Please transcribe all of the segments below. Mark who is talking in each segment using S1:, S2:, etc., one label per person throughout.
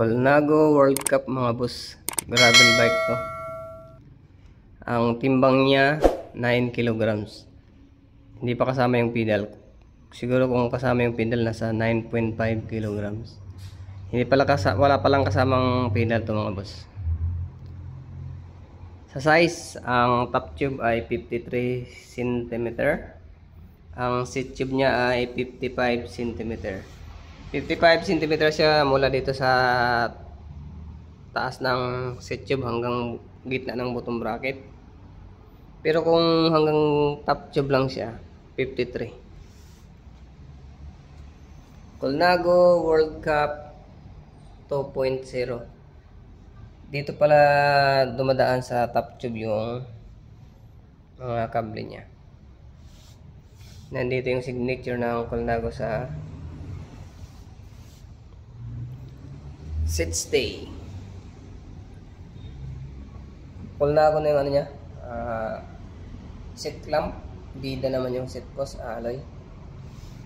S1: Colnago World Cup mga boss. Gravel bike to. Ang timbang niya 9 kilograms. Hindi pa kasama yung pedal. Siguro kung kasama yung pedal nasa 9.5 kilograms. Hindi pala wala palang kasamang pedal to mga boss. Sa size, ang top tube ay 53 cm. Ang seat tube niya ay 55 cm. 55 cm siya mula dito sa taas ng seat tube hanggang gitna ng bottom bracket. Pero kung hanggang top tube lang siya, 53. Colnago World Cup 2.0. Dito pala dumadaan sa top tube yung mga kable niya. Nandito yung signature ng Colnago sa seat stay. Colnago na yung ano niya, seat clamp. Bida naman yung seat post, alloy.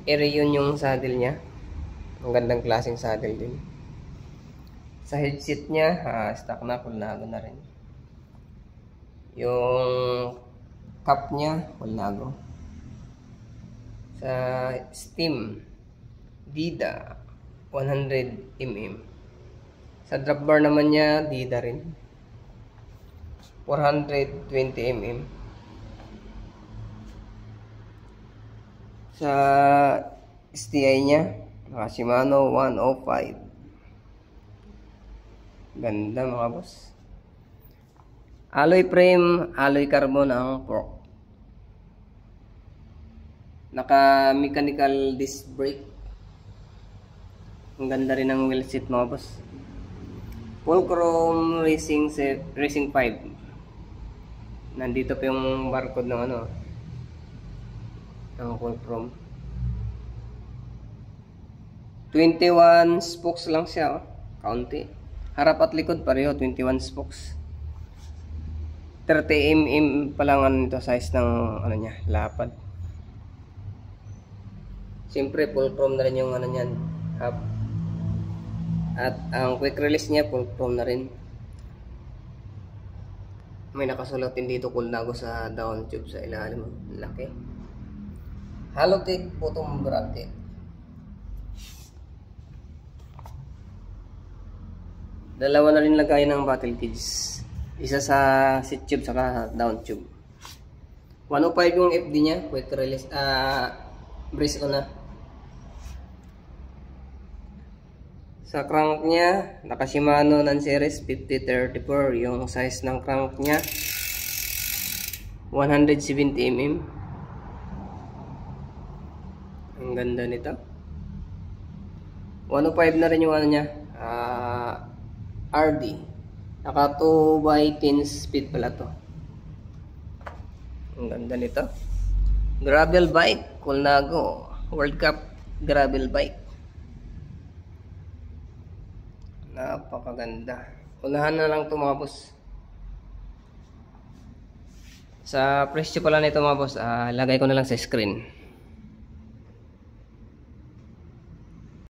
S1: Aerion yung saddle niya. Ang gandang klaseng saddle din. Sa headset niya, stock na, Colnago na rin. Yung cup niya, Colnago. Sa steam, Dida 100 mm. Sa drop bar naman niya, Dida rin 420 mm. Sa STI niya, Shimano 105. Ganda mga boss. Alloy frame, alloy carbon ang fork. Naka mechanical disc brake. Ang ganda rin ng wheel seat mga boss. Full chrome racing 5. Nandito pa yung barcode ng ano, ng full chrome. 21 spokes lang siya, oh. Kaunti. Harap at likod pareho 21 spokes. 30 mm pa lang ano nito, size ng ano niya, lapad. Siyempre full chrome na rin yung ano niyan, hub. At ang quick release niya full chrome na rin. May nakasulat din dito Colnago sa down tube sa ilalim. Laki. Halotech bottom bracket. Dalawa na rin lagay ng battle cage. Isa sa seat tube saka down tube. 105 yung FD niya, quick release. Brace ko na. Sa crank niya, naka Shimano non-series 5034. Yung size ng crank niya 170 mm. Ang ganda nito. 105 na rin yung ano niya, RD. Naka 2x10 speed pala to. Ang ganda nito. Gravel bike, Colnago World Cup gravel bike. Napakaganda. Unahan na lang ito mga boss. Sa presyo pala nito mga boss, lagay ko na lang sa screen.